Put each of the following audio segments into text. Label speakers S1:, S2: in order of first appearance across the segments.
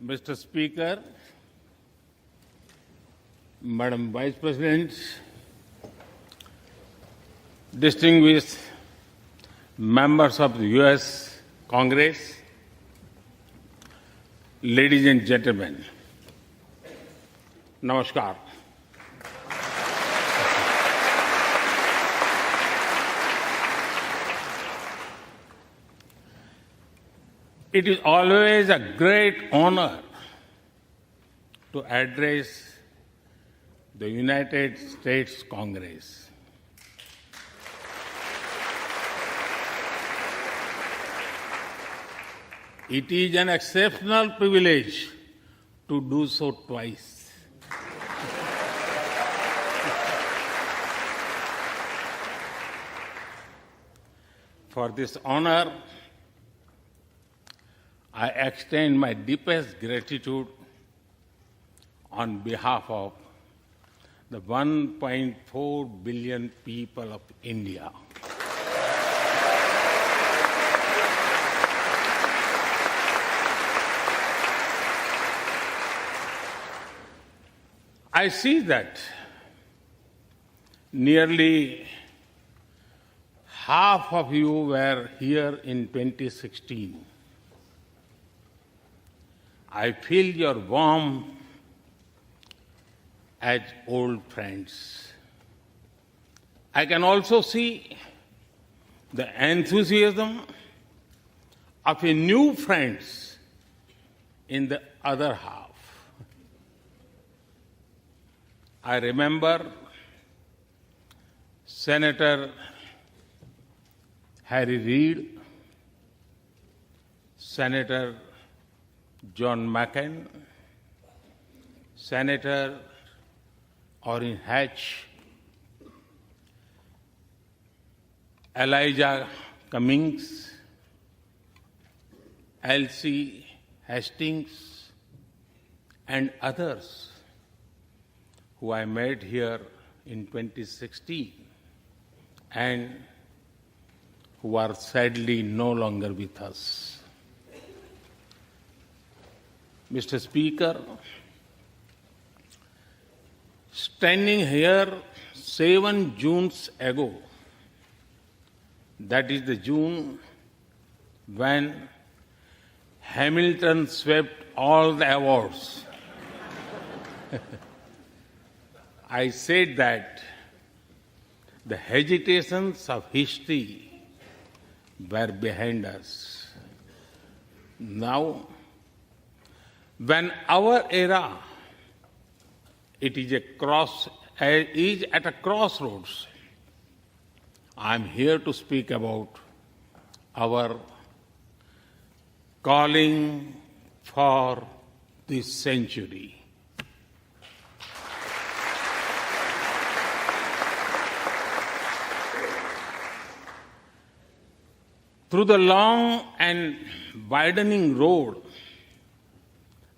S1: Mr. Speaker, Madam Vice President, distinguished members of the U.S. Congress, ladies and gentlemen, Namaskar. It is always a great honor to address the United States Congress. It is an exceptional privilege to do so twice. For this honor, I extend my deepest gratitude on behalf of the 1.4 billion people of India. I see that nearly half of you were here in 2016. I feel your warmth as old friends. I can also see the enthusiasm of a new friends in the other half. I remember Senator Harry Reid, Senator John McCain, Senator Orrin Hatch, Elijah Cummings, Elsie Hastings, and others who I met here in 2016 and who are sadly no longer with us. Mr. Speaker, standing here 7 Junes ago, that is the June when Hamilton swept all the awards, I said that the hesitations of history were behind us. Now, when our era is at a crossroads, I am here to speak about our calling for this century. Through the long and widening road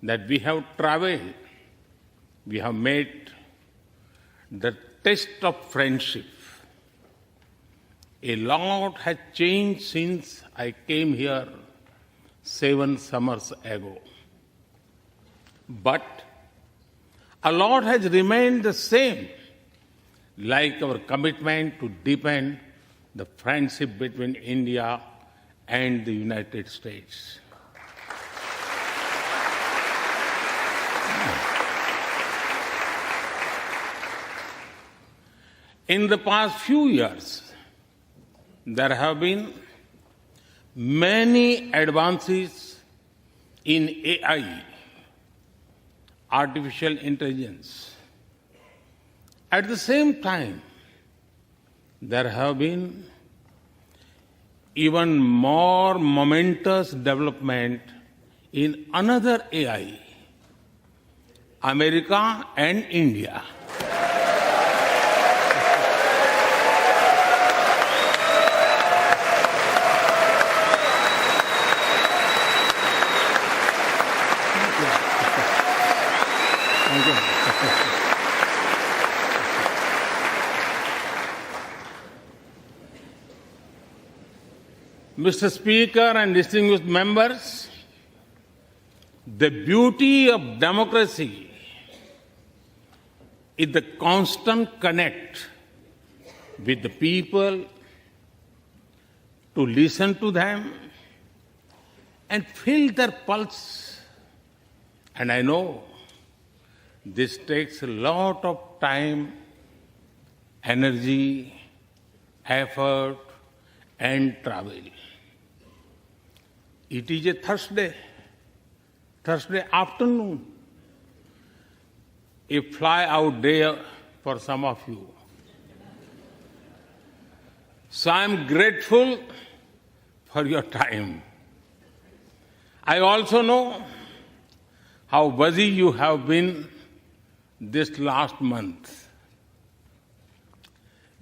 S1: that we have traveled, we have made the test of friendship. A lot has changed since I came here 7 summers ago. But a lot has remained the same, like our commitment to deepen the friendship between India and the United States. In the past few years, there have been many advances in AI, artificial intelligence. At the same time, there have been even more momentous development in another AI, America and India. Mr. Speaker and distinguished members, The beauty of democracy is the constant connect with the people, to listen to them and feel their pulse. And I know this takes a lot of time, energy, effort, and travel. It is a Thursday afternoon, a fly-out day for some of you. So I'm grateful for your time. I also know how busy you have been this last month.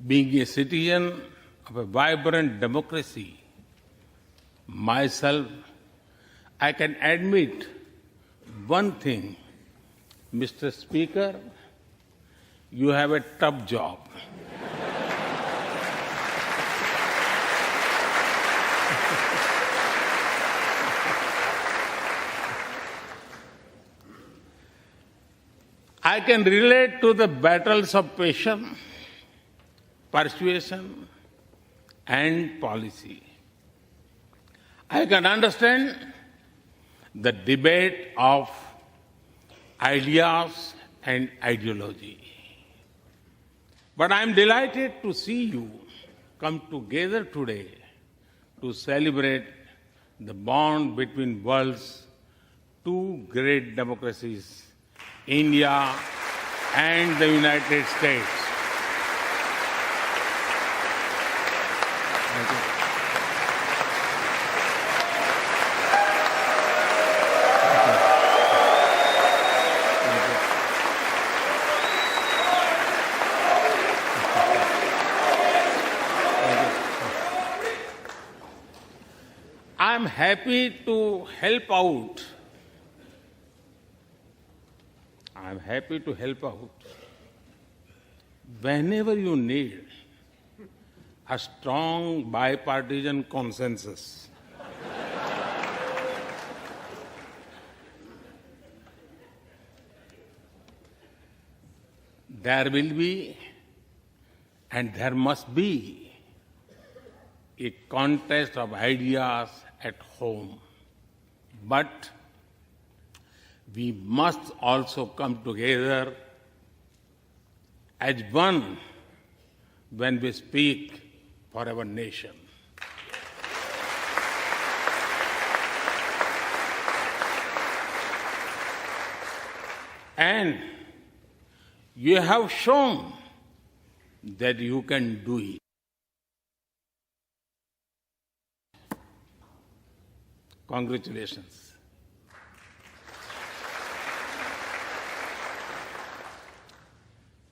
S1: Being a citizen of a vibrant democracy, myself, I can admit one thing, Mr. Speaker, you have a tough job. I can relate to the battles of patience, persuasion, and policy. I can understand the debate of ideas and ideology. But I'm delighted to see you come together today to celebrate the bond between world's two great democracies, India and the United States. Thank you. I'm happy to help out. I'm happy to help out whenever you need a strong bipartisan consensus. There will be and there must be a contest of ideas at home. But we must also come together as one when we speak for our nation. And you have shown that you can do it. Congratulations.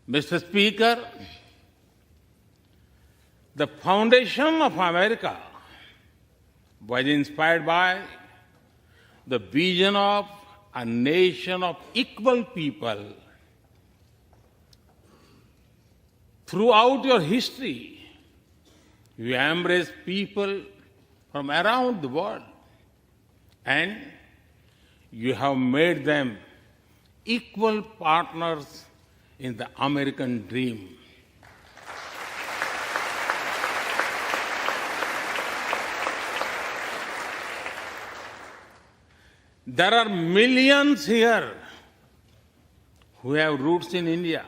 S1: Mr. Speaker, the foundation of America was inspired by the vision of a nation of equal people. Throughout your history, you embraced people from around the world, and you have made them equal partners in the American dream. There are millions here who have roots in India.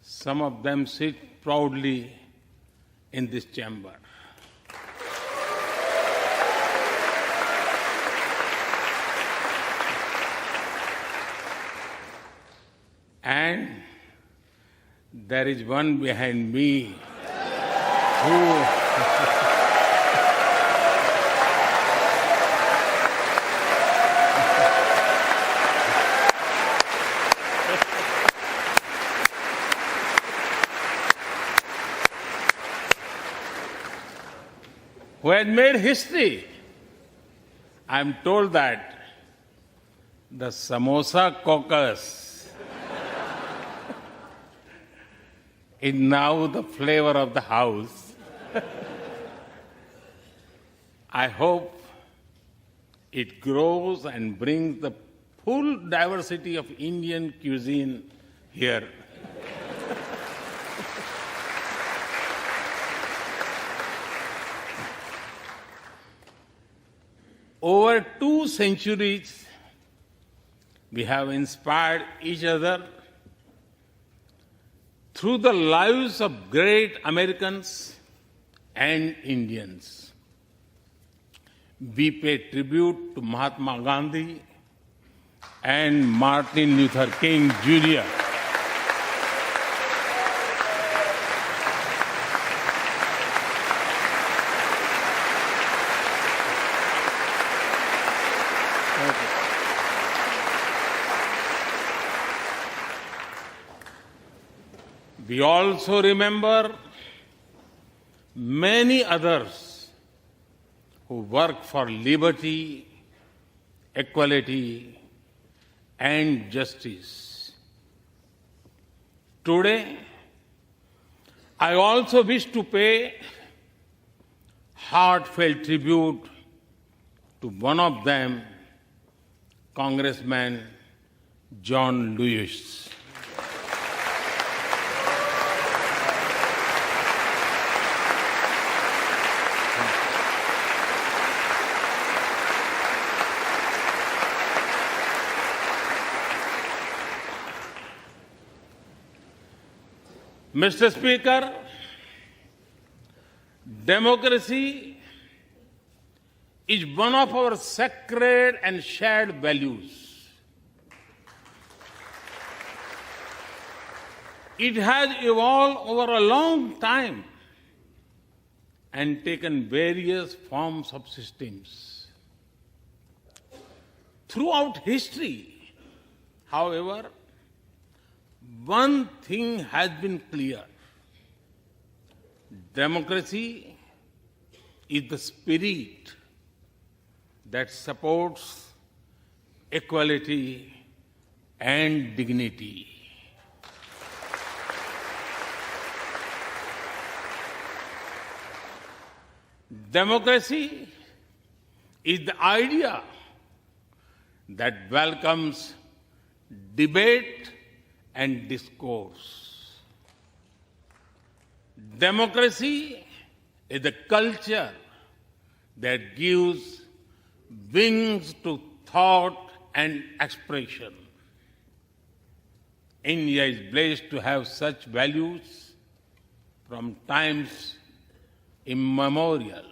S1: Some of them sit proudly in this chamber. And there is one behind me who has made history. I'm told that the Samosa caucus is now the flavor of the house. I hope It grows and brings the full diversity of Indian cuisine here. Over 2 centuries, we have inspired each other through the lives of great Americans and Indians. We pay tribute to Mahatma Gandhi and Martin Luther King Jr. We also remember many others who work for liberty, equality, and justice. Today, I also wish to pay heartfelt tribute to one of them, Congressman John Lewis. Mr. Speaker, democracy is one of our sacred and shared values. It has evolved over a long time and taken various forms of systems. Throughout history, however, one thing has been clear. Democracy is the spirit that supports equality and dignity. Democracy is the idea that welcomes debate and discourse. Democracy is the culture that gives wings to thought and expression. India is blessed to have such values from times immemorial.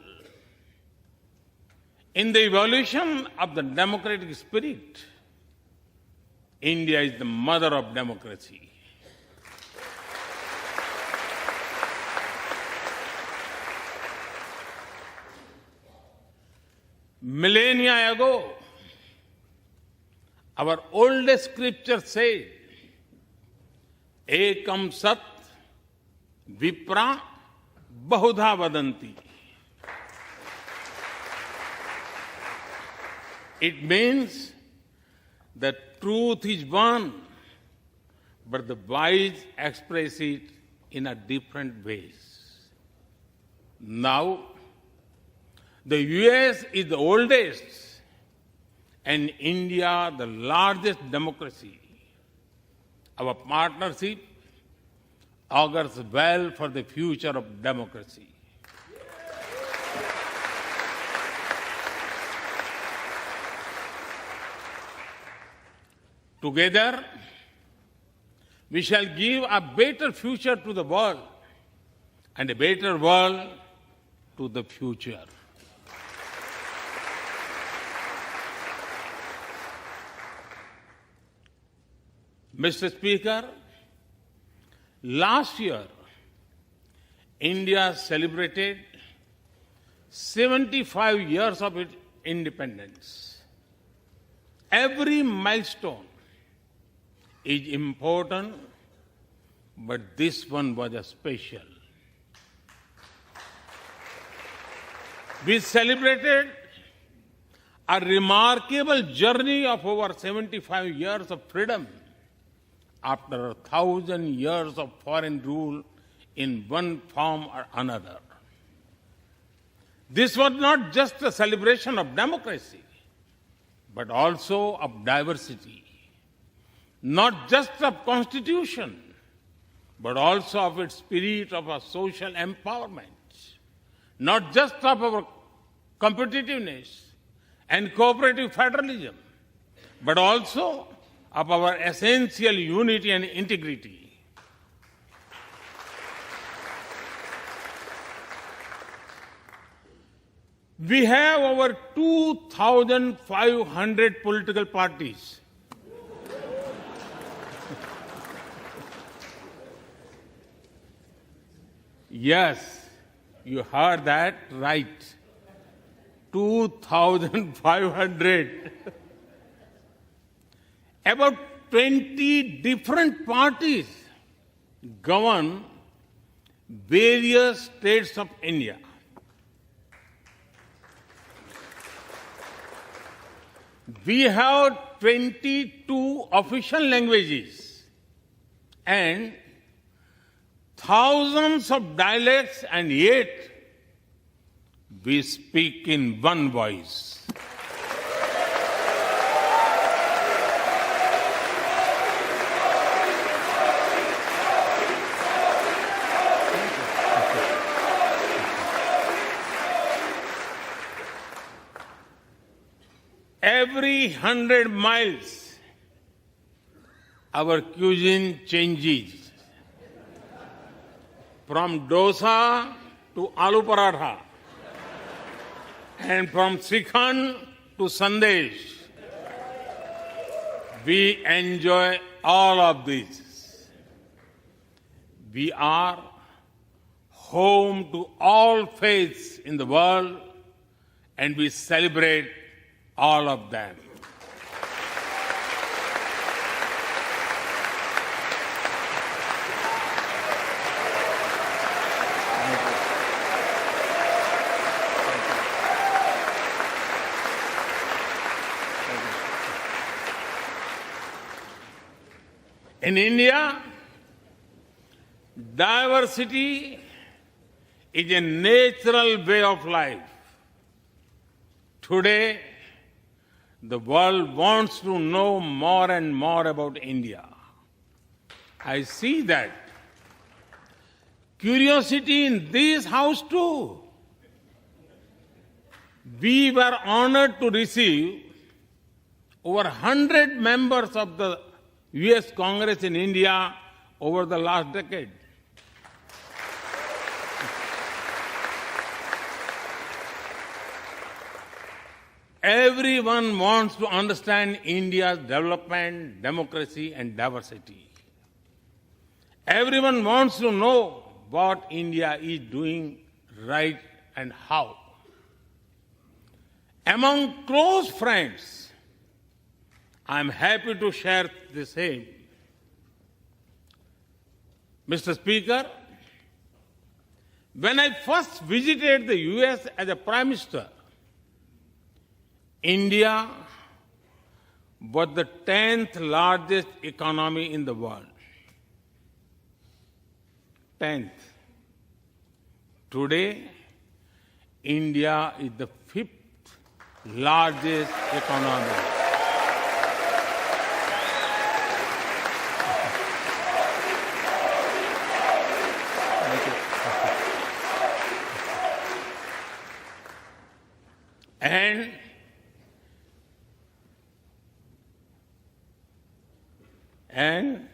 S1: In the evolution of the democratic spirit, India is the mother of democracy. Millennia ago, our oldest scripture said, Ekam Sat Vipra Bahudha Vadanti. It means that truth is one, but the wise express it in a different ways. Now, the US is the oldest and India the largest democracy. Our partnership augurs well for the future of democracy. Together, we shall give a better future to the world and a better world to the future. Mr. Speaker, last year, India celebrated 75 years of its independence. Every milestone is important, but this one was a special. We celebrated a remarkable journey of over 75 years of freedom after 1,000 years of foreign rule in one form or another. This was not just a celebration of democracy, but also of diversity, not just of constitution, but also of its spirit of a social empowerment, not just of our competitiveness and cooperative federalism, but also of our essential unity and integrity. We have over 2,500 political parties. Yes, you heard that right. 2,500. About 20 different parties govern various states of India. We have 22 official languages and thousands of dialects, and yet we speak in one voice. Every 100 miles, our cuisine changes. From dosa to aloo paratha, and from Sikhan to Sandesh. We enjoy all of this. We are home to all faiths in the world, and we celebrate all of them. In India, diversity is a natural way of life. Today, the world wants to know more and more about India. I see that. Curiosity in this house too. We were honored to receive over 100 members of the US Congress in India over the last decade. Everyone wants to understand India's development, democracy, and diversity. Everyone wants to know what India is doing right and how. Among close friends, I am happy to share the same. Mr. Speaker, when I first visited the US as a Prime Minister, India was the 10th largest economy in the world. 10th. Today, India is the 5th largest economy. And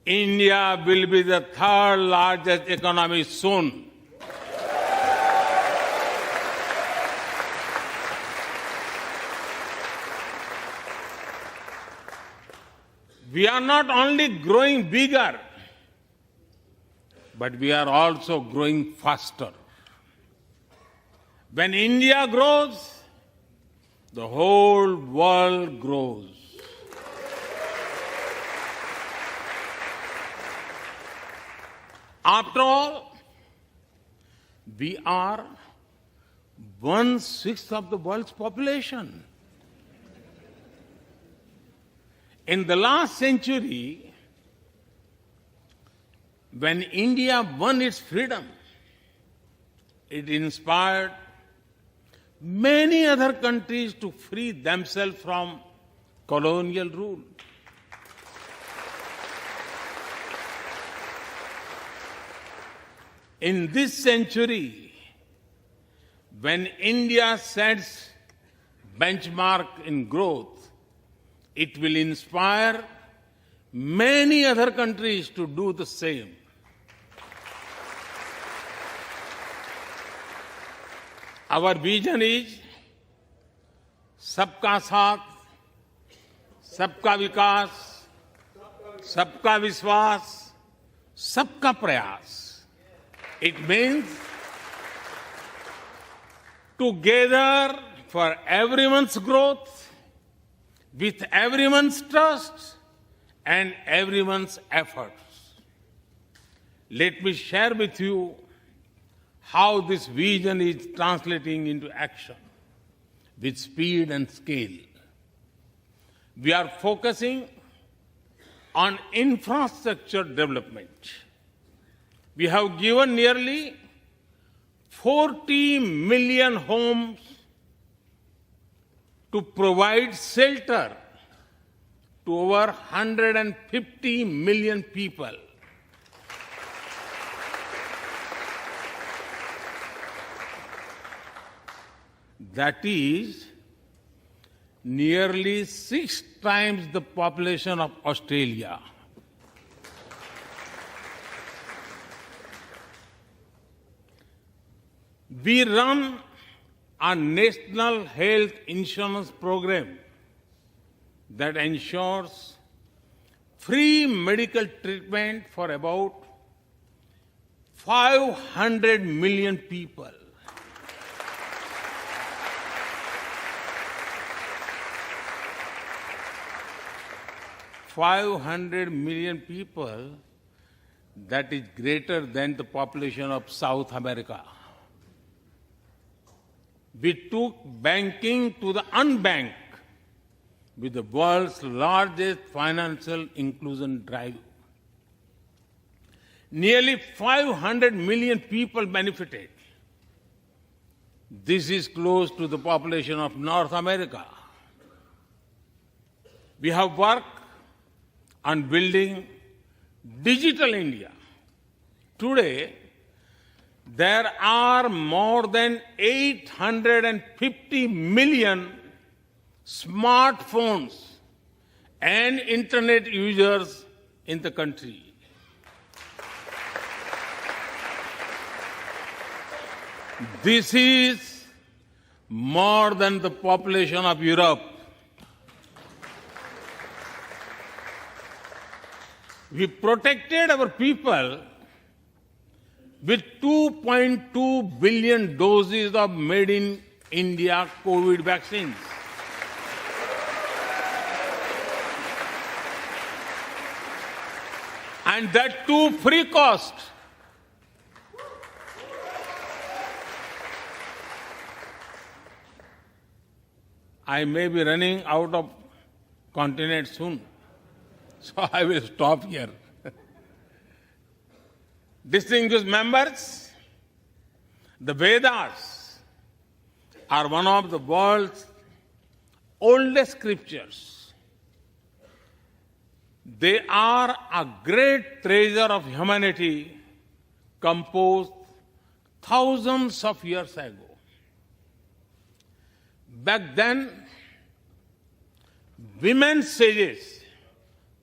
S1: India will be the 3rd largest economy soon. We are not only growing bigger, but we are also growing faster. When India grows, the whole world grows. After all, we are 1/6 of the world's population. In the last century, when India won its freedom, it inspired many other countries to free themselves from colonial rule. In this century, when India sets benchmark in growth, it will inspire many other countries to do the same. Our vision is सबका साथ, सबका विकास, सबका विश्वास, सबका प्रयास. It means together for everyone's growth, with everyone's trust and everyone's efforts. Let me share with you how this vision is translating into action with speed and scale. We are focusing on infrastructure development. We have given nearly 40 million homes to provide shelter to over 150 million people. That is nearly 6 times the population of Australia. We run a national health insurance program that ensures free medical treatment for about 500 million people. $500 million people, that is greater than the population of South America. We took banking to the unbanked with the world's largest financial inclusion drive. Nearly 500 million people benefited. This is close to the population of North America. We have worked on building digital India. Today, there are more than 850 million smartphones and internet users in the country. This is more than the population of Europe. We protected our people with 2.2 billion doses of made in India COVID vaccines. And that too free cost. I may be running out of continent soon, so I will stop here. Distinguished members, the Vedas are one of the world's oldest scriptures. They are a great treasure of humanity composed thousands of years ago. Back then, women sages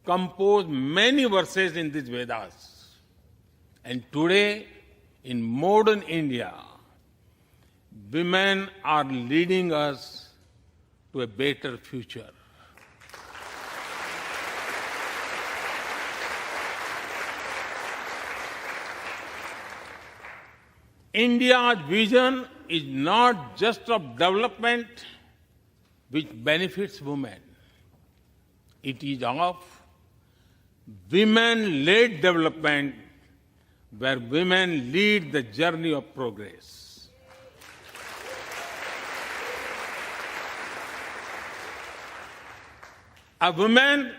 S1: composed many verses in these Vedas. And today, in modern India, women are leading us to a better future. India's vision is not just of development which benefits women. It is of women-led development where women lead the journey of progress. A woman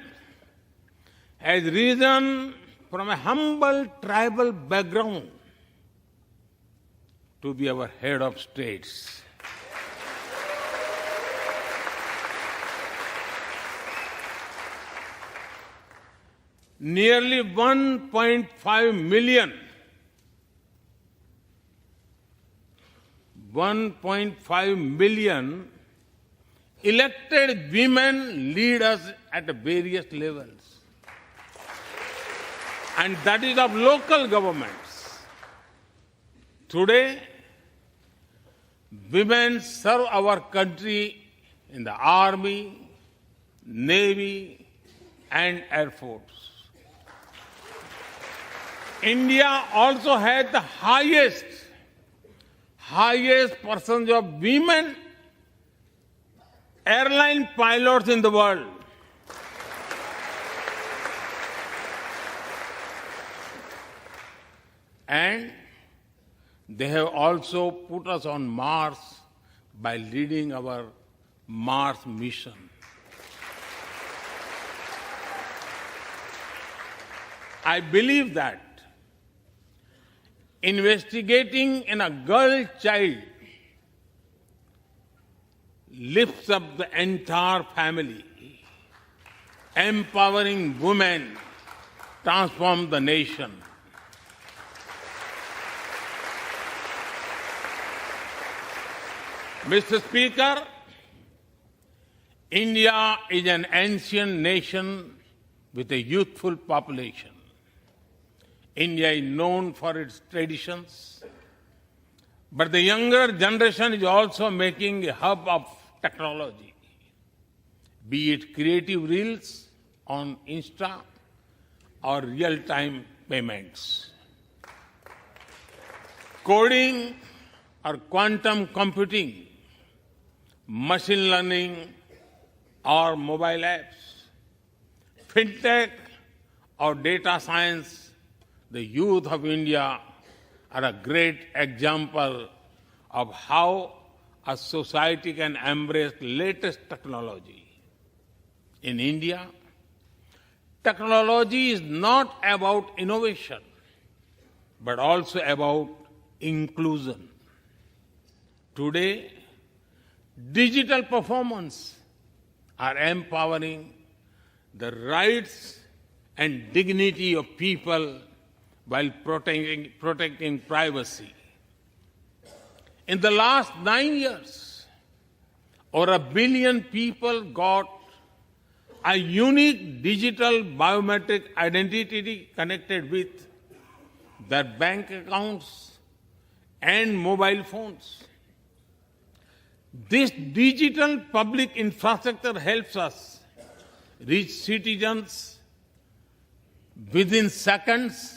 S1: has risen from a humble tribal background to be our head of states. nearly 1.5 million elected women leaders at various levels. And that is of local governments. Today, women serve our country in the Army, Navy, and Air Force. India also has the highest percentage of women airline pilots in the world. And they have also put us on Mars by leading our Mars mission. I believe that investigating in a girl child lifts up the entire family. Empowering women transforms the nation. Mr. Speaker, India is an ancient nation with a youthful population. India is known for its traditions, but the younger generation is also making a hub of technology, be it creative reels on Insta or real-time payments. Coding or quantum computing, machine learning or mobile apps, fintech or data science, the youth of India are a great example of how a society can embrace latest technology. In India, technology is not about innovation, but also about inclusion. Today, digital performance are empowering the rights and dignity of people while protecting privacy. In the last 9 years, over 1 billion people got a unique digital biometric identity connected with their bank accounts and mobile phones. This digital public infrastructure helps us reach citizens within seconds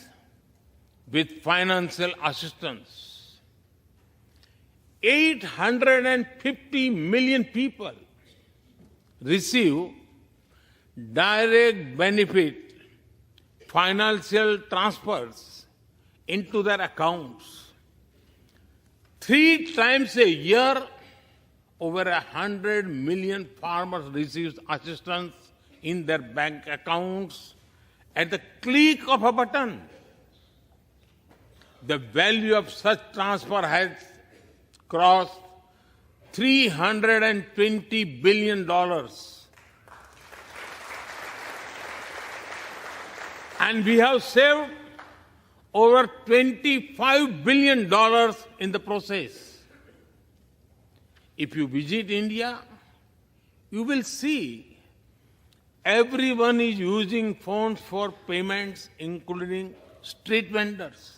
S1: with financial assistance. 850 million people receive direct benefit financial transfers into their accounts. 3 times a year, over 100 million farmers receive assistance in their bank accounts at the click of a button. The value of such transfer has crossed $320 billion. And we have saved over $25 billion in the process. If you visit India, you will see everyone is using phones for payments, including street vendors.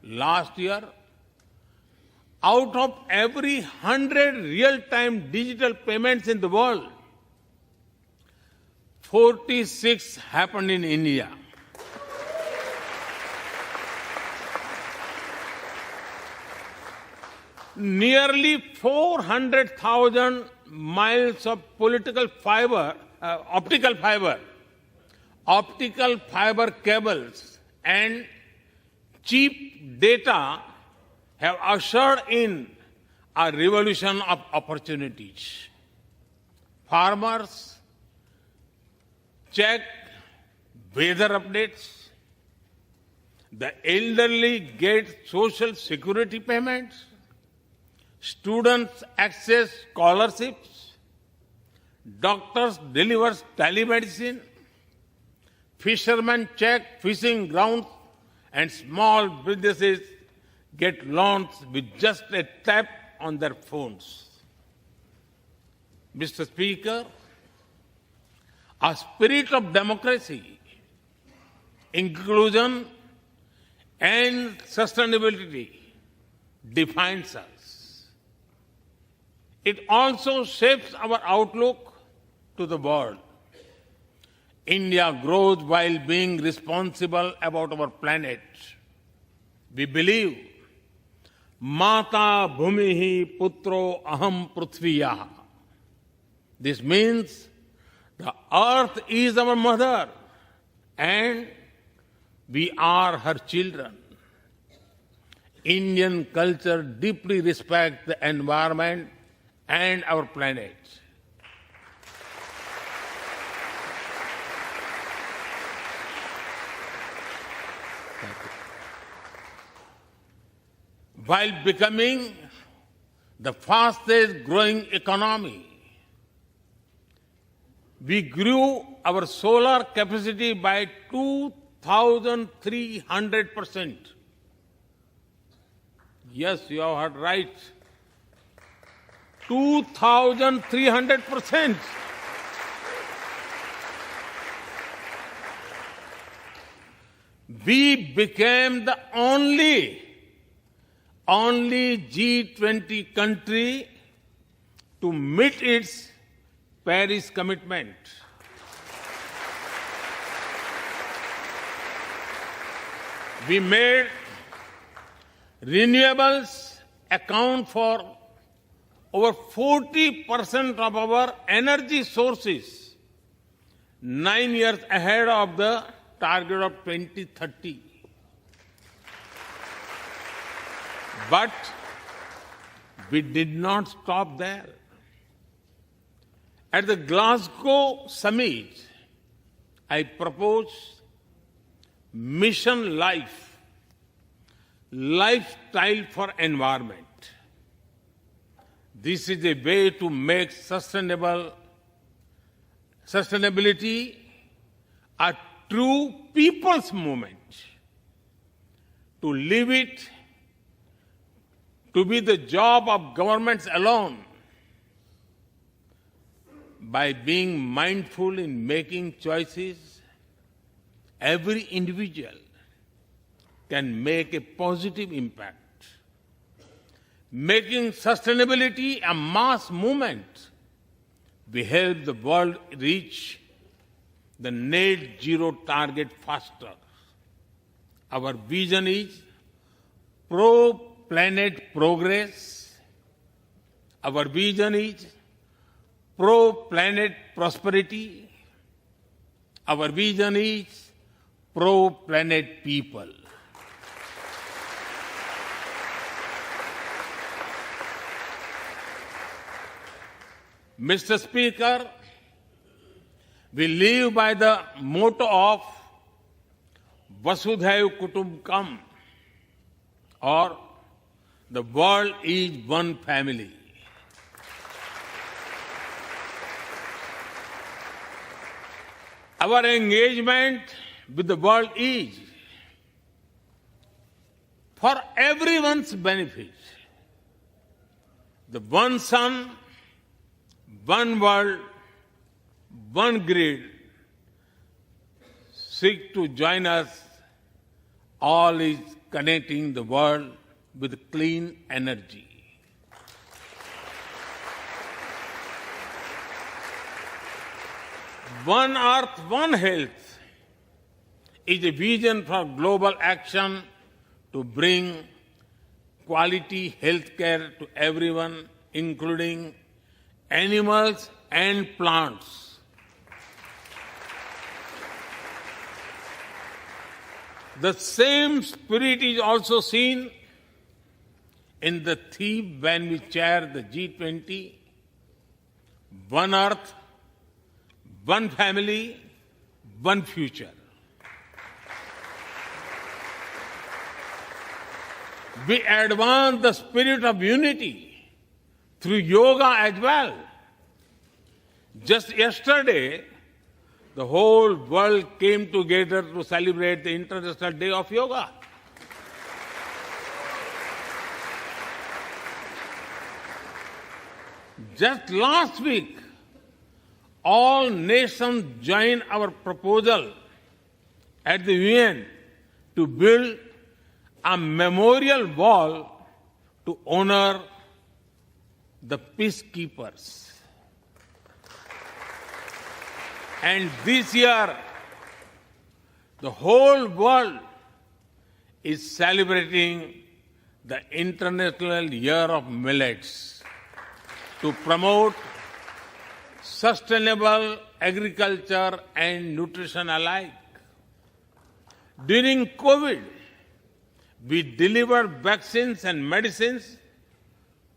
S1: Last year, out of every 100 real-time digital payments in the world, 46 happened in India. Nearly 400,000 miles of optical fiber cables and cheap data have ushered in a revolution of opportunities. Farmers check weather updates. The elderly get social security payments. Students access scholarships. Doctors deliver telemedicine. Fishermen check fishing grounds and small businesses get loans with just a tap on their phones. Mr. Speaker, a spirit of democracy, inclusion, and sustainability defines us. It also shapes our outlook to the world. India grows while being responsible about our planet. We believe, Mata Bhumihi Putro Aham Prithviya. This means the earth is our mother and we are her children. Indian culture deeply respects the environment and our planet. While becoming the fastest growing economy, we grew our solar capacity by 2,300%. Yes, you have heard right. 2,300%. We became the only G20 country to meet its Paris commitment. We made renewables account for over 40% of our energy sources, 9 years ahead of the target of 2030. But we did not stop there. At the Glasgow summit, I proposed Mission Life, lifestyle for environment. This is a way to make sustainability a true people's movement. To live it, to be the job of governments alone. By being mindful in making choices, every individual can make a positive impact. Making sustainability a mass movement, we help the world reach the net zero target faster. Our vision is pro-planet progress. Our vision is pro-planet prosperity. Our vision is pro-planet people. Mr. Speaker, we live by the motto of Vasudhaiv Kutumbakam, or the world is one family. Our engagement with the world is for everyone's benefit. The one sun, one world, one grid seek to join us. All is connecting the world with clean energy. One Earth, One Health is a vision for global action to bring quality health care to everyone, including animals and plants. The same spirit is also seen in the theme when we chair the G20, One Earth, One Family, One Future. We advance the spirit of unity through yoga as well. Just yesterday, the whole world came together to celebrate the International Day of Yoga. Just last week, all nations joined our proposal at the UN to build a memorial wall to honor the peacekeepers. And this year, the whole world is celebrating the International Year of Millets to promote sustainable agriculture and nutrition alike. During COVID, we delivered vaccines and medicines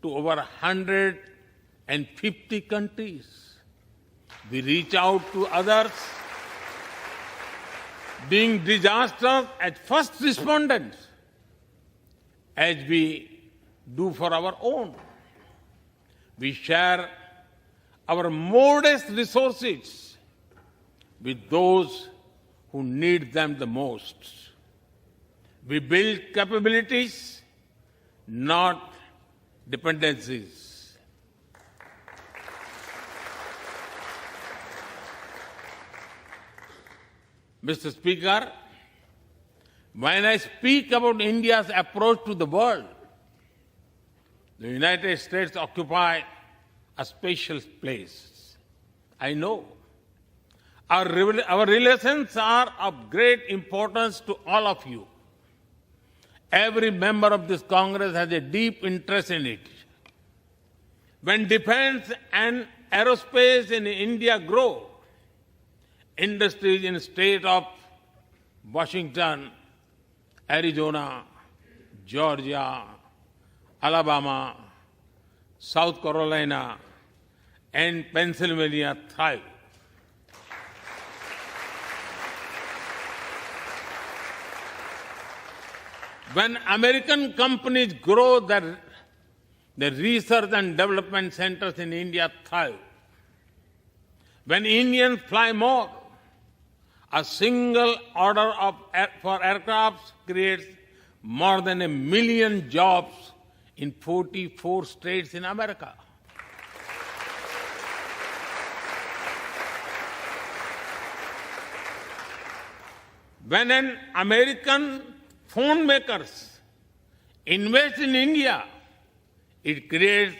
S1: to over 150 countries. We reach out to others, being disasters as first responders, as we do for our own. We share our modest resources with those who need them the most. We build capabilities, not dependencies. Mr. Speaker, when I speak about India's approach to the world, the United States occupy a special place. I know. Our relations are of great importance to all of you. Every member of this Congress has a deep interest in it. When defense and aerospace in India grow, industries in the state of Washington, Arizona, Georgia, Alabama, South Carolina, and Pennsylvania thrive. When American companies grow, their research and development centers in India thrive. When Indians fly more, a single order for aircraft creates more than 1 million jobs in 44 states in America. When an American phone makers invest in India, it creates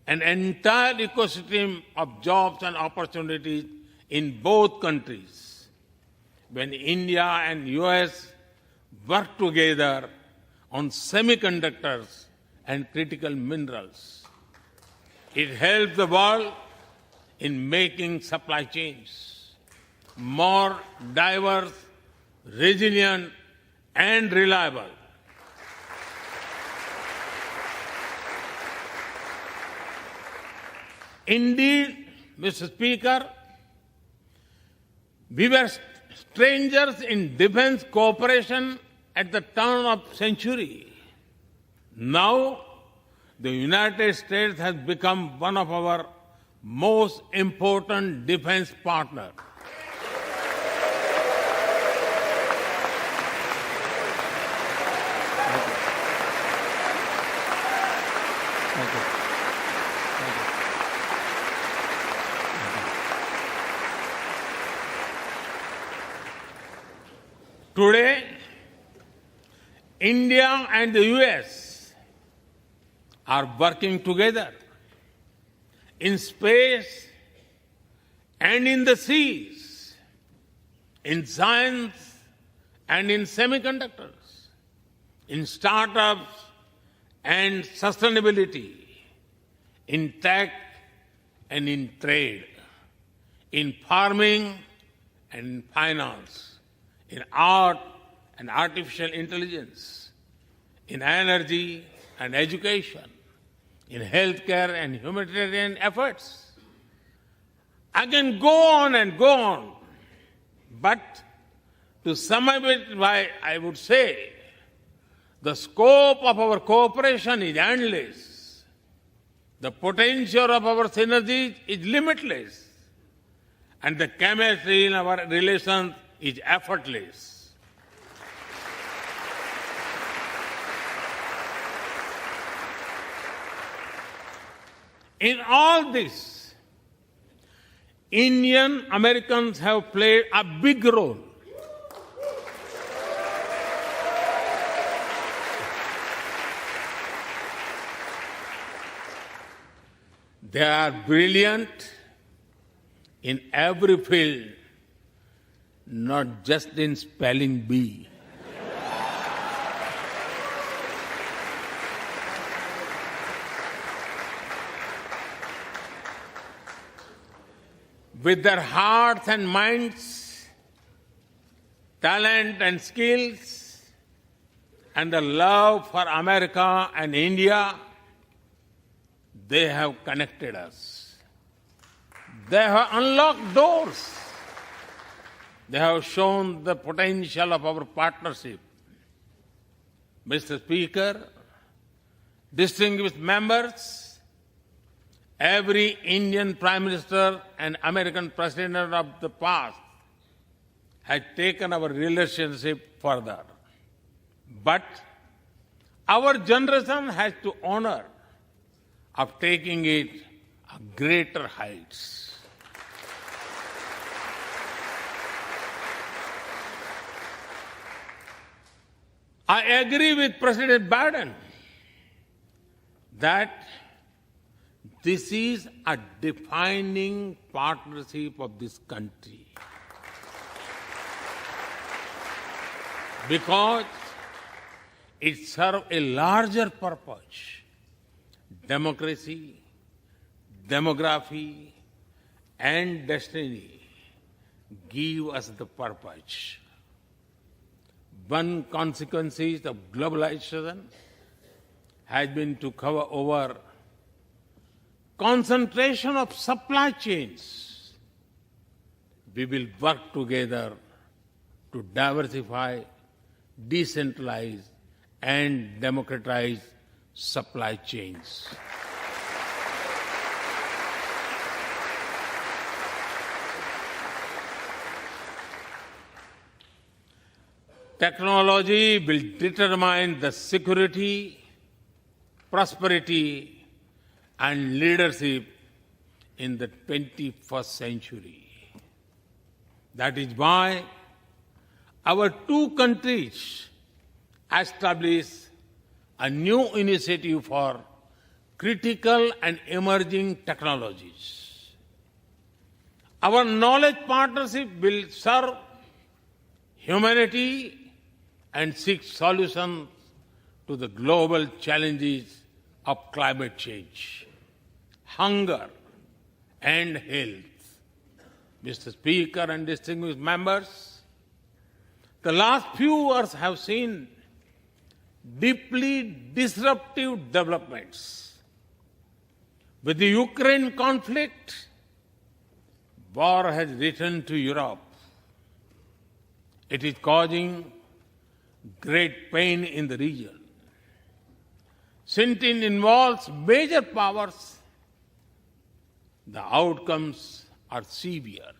S1: an entire ecosystem of jobs and opportunities in both countries. When India and US work together on semiconductors and critical minerals, it helps the world in making supply chains more diverse, resilient, and reliable. Indeed, Mr. Speaker, we were strangers in defense cooperation at the turn of the century. Now, the United States has become one of our most important defense partners. Today, India and the US are working together in space and in the seas, in science and in semiconductors, in startups and sustainability, in tech and in trade, in farming and finance, in art and artificial intelligence, in energy and education, in healthcare and humanitarian efforts. I can go on and go on, but to sum up it, I would say the scope of our cooperation is endless. The potential of our synergies is limitless. and the chemistry in our relations is effortless. In all this, Indian Americans have played a big role. They are brilliant in every field, not just in spelling bee. With their hearts and minds, talent and skills, and the love for America and India, they have connected us. They have unlocked doors. They have shown the potential of our partnership. Mr. Speaker, distinguished members, every Indian Prime Minister and American President of the past has taken our relationship further. But our generation has to honor of taking it to greater heights. I agree with President Biden that this is a defining partnership of this country because it serves a larger purpose. Democracy, demography, and destiny give us the purpose. One consequence of globalization has been to cover over concentration of supply chains. We will work together to diversify, decentralize, and democratize supply chains. Technology will determine the security, prosperity, and leadership in the 21st century. That is why our two countries established a new initiative for critical and emerging technologies. Our knowledge partnership will serve humanity and seek solutions to the global challenges of climate change, hunger, and health. Mr. Speaker and distinguished members, the last few years have seen deeply disruptive developments. With the Ukraine conflict, war has returned to Europe. It is causing great pain in the region. Since it involves major powers, the outcomes are severe.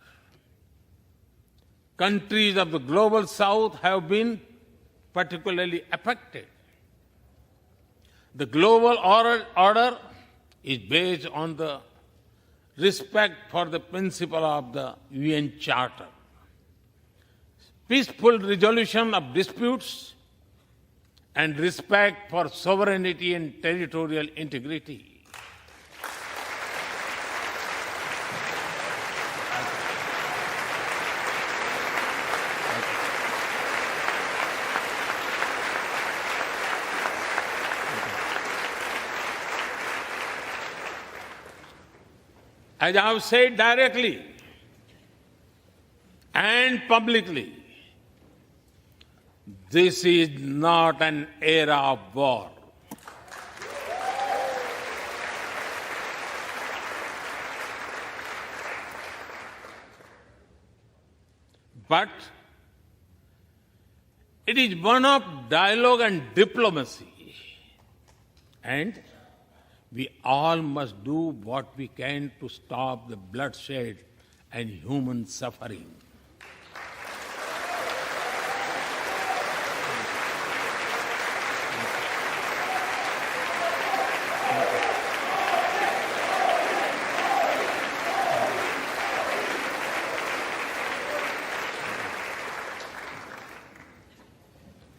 S1: Countries of the global south have been particularly affected. The global order is based on the respect for the principle of the UN Charter, peaceful resolution of disputes, and respect for sovereignty and territorial integrity. As I have said directly and publicly, this is not an era of war. But it is one of dialogue and diplomacy. And we all must do what we can to stop the bloodshed and human suffering.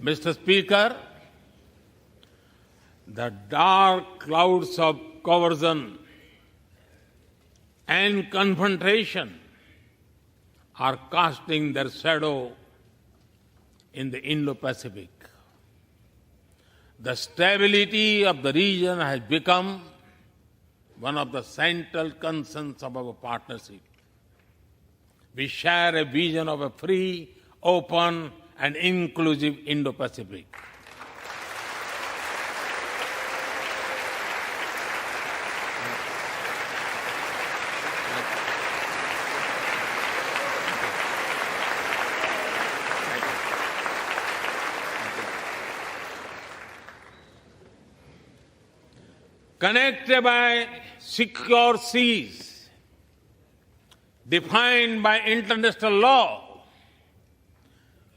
S1: Mr. Speaker, the dark clouds of coercion and confrontation are casting their shadow in the Indo-Pacific. The stability of the region has become one of the central concerns of our partnership. We share a vision of a free, open, and inclusive Indo-Pacific. Connected by secure seas, defined by international law,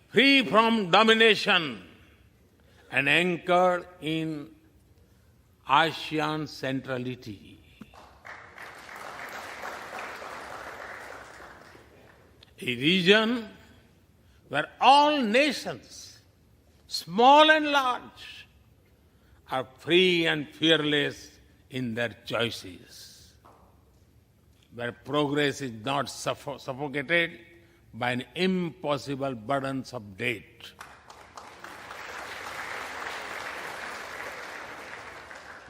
S1: free from domination, and anchored in ASEAN centrality. A region where all nations, small and large, are free and fearless in their choices, where progress is not suffocated by an impossible burdens of debt.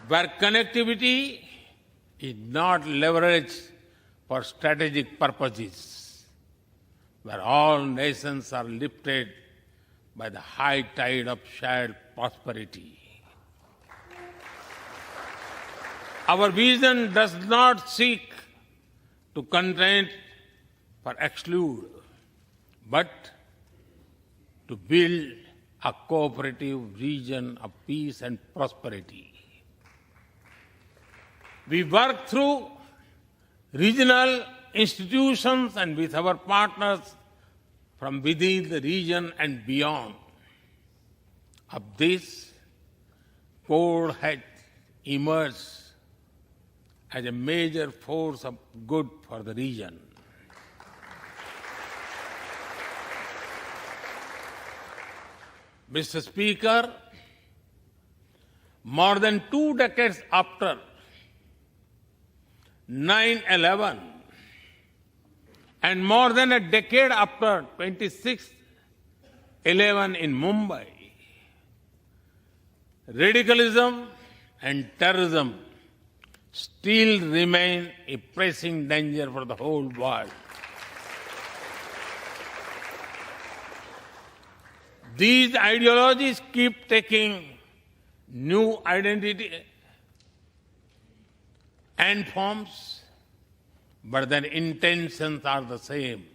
S1: Where connectivity is not leveraged for strategic purposes, where all nations are lifted by the high tide of shared prosperity. Our vision does not seek to contain or exclude, but to build a cooperative region of peace and prosperity. We work through regional institutions and with our partners from within the region and beyond. Of this, Quad has emerged as a major force of good for the region. Mr. Speaker, more than 2 decades after 9/11 and more than a decade after 26/11 in Mumbai, radicalism and terrorism still remain a pressing danger for the whole world. These ideologies keep taking new identity and forms, but their intentions are the same.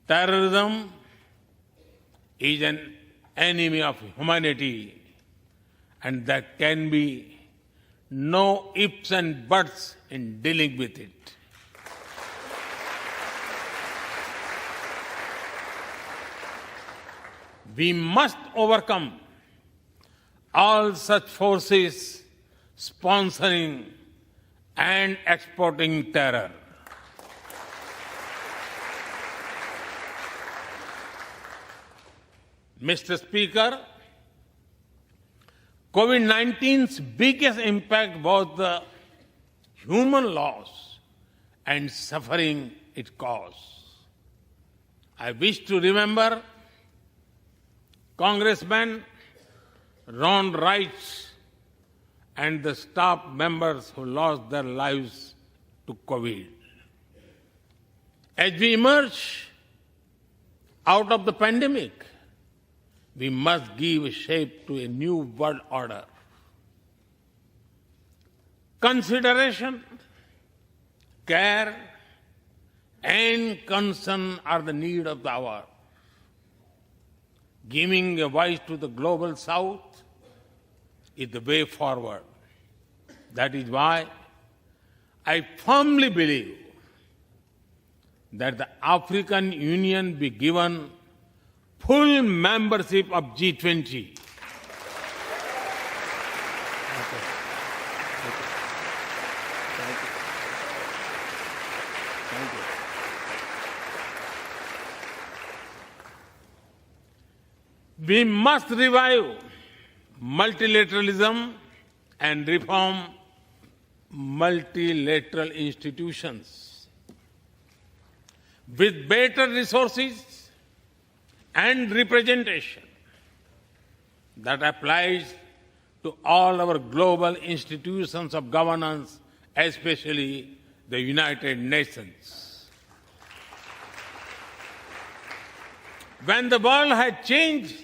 S1: Terrorism is an enemy of humanity, and there can be no ifs and buts in dealing with it. We must overcome all such forces sponsoring and exporting terror. Mr. Speaker, COVID-19's biggest impact was the human loss and suffering it caused. I wish to remember Congressman Ron Wright and the staff members who lost their lives to COVID. As we emerge out of the pandemic, we must give shape to a new world order. Consideration, care, and concern are the need of the hour. Giving a voice to the global South is the way forward. That is why I firmly believe that the African Union be given full membership of G20. We must revive multilateralism and reform multilateral institutions. With better resources and representation that applies to all our global institutions of governance, especially the United Nations. When the world has changed,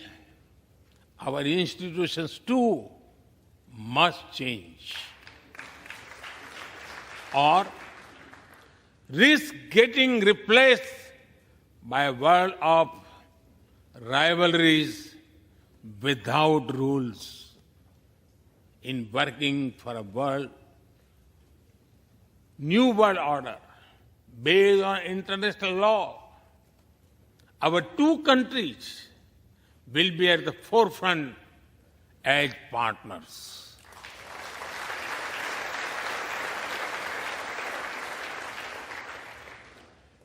S1: our institutions too must change, or risk getting replaced by a world of rivalries without rules. In working for a new world order based on international law, our two countries will be at the forefront as partners.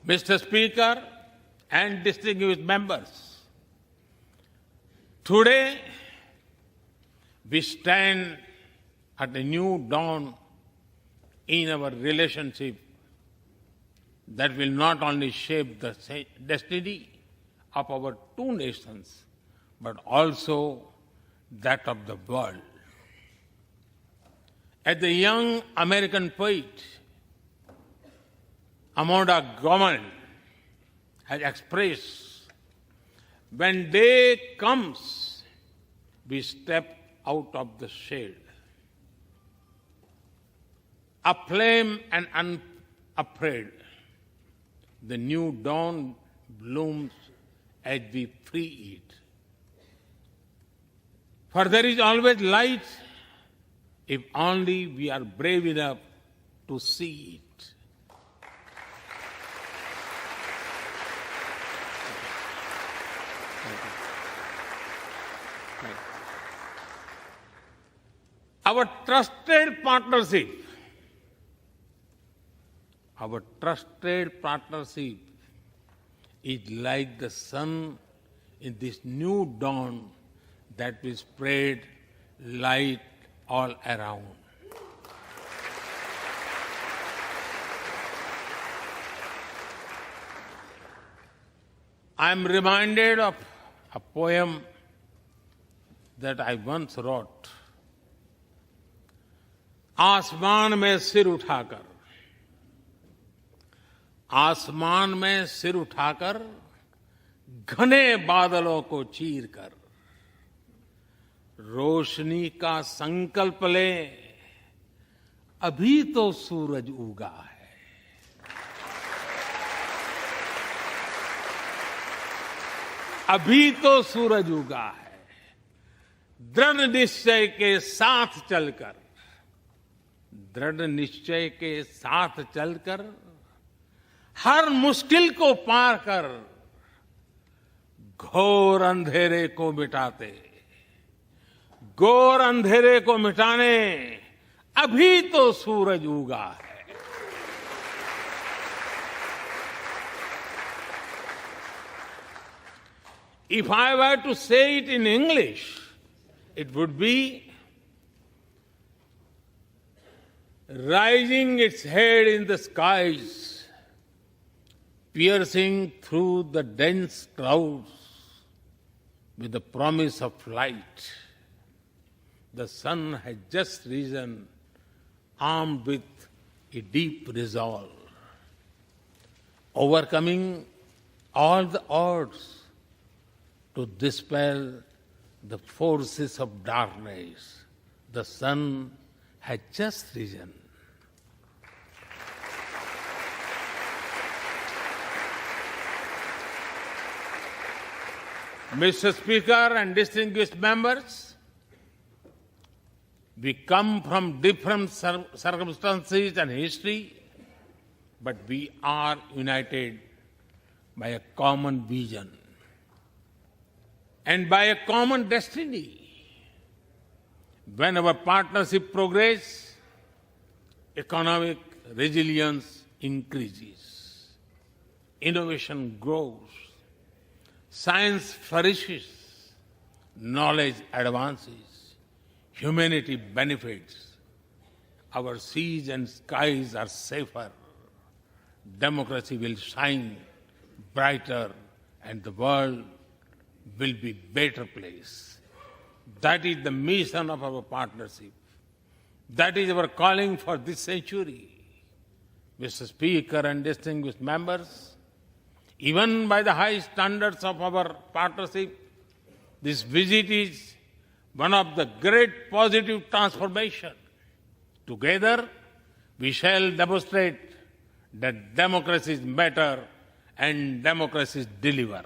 S1: Mr. Speaker and distinguished members, today we stand at a new dawn in our relationship that will not only shape the destiny of our two nations, but also that of the world. As the young American poet Amanda Gorman has expressed, when day comes, we step out of the shade, aflame and unafraid. The new dawn blooms as we free it. For there is always light if only we are brave enough to see it. Our trusted partnership is like the sun in this new dawn that will spread light all around. I am reminded of a poem that I once wrote. आसमान में सिर उठाकर, आसमान में सिर उठाकर, घने बादलों को चीरकर, रोशनी का संकल्प ले, अभी तो सूरज उगा है। अभी तो सूरज उगा है। दृढ़ निश्चय के साथ चलकर, दृढ़ निश्चय के साथ चलकर, हर मुश्किल को पार कर, घोर अंधेरे को मिटाते, घोर अंधेरे को मिटाने अभी तो सूरज उगा है। If I were to say it in English, it would be rising its head in the skies, piercing through the dense clouds with the promise of light. The sun has just risen, armed with a deep resolve, overcoming all the odds to dispel the forces of darkness. The sun has just risen. Mr. Speaker and distinguished members, we come from different circumstances and history, but we are united by a common vision and by a common destiny. When our partnership progresses, economic resilience increases, innovation grows, science flourishes, knowledge advances, humanity benefits, our seas and skies are safer, democracy will shine brighter, and the world will be a better place. That is the mission of our partnership. That is our calling for this century. Mr. Speaker and distinguished members, even by the high standards of our partnership, this visit is one of the great positive transformation. Together, we shall demonstrate that democracies matter and democracies deliver.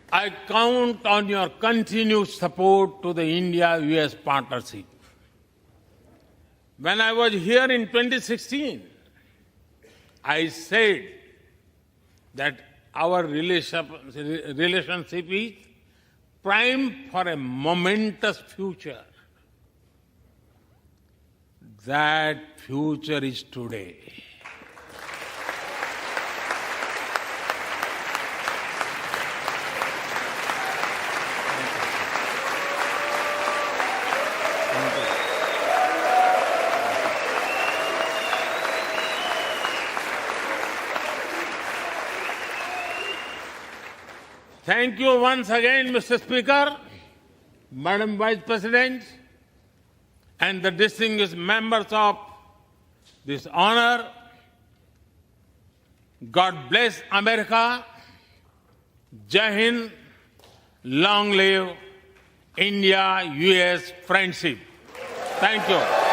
S1: I count on your continued support to the India-US partnership. When I was here in 2016, I said that our relationship is primed for a momentous future. That future is today. Thank you once again, Mr. Speaker, Madam Vice President, and the distinguished members of this honor. God bless America. Jai Hind. Long live India-US friendship. Thank you.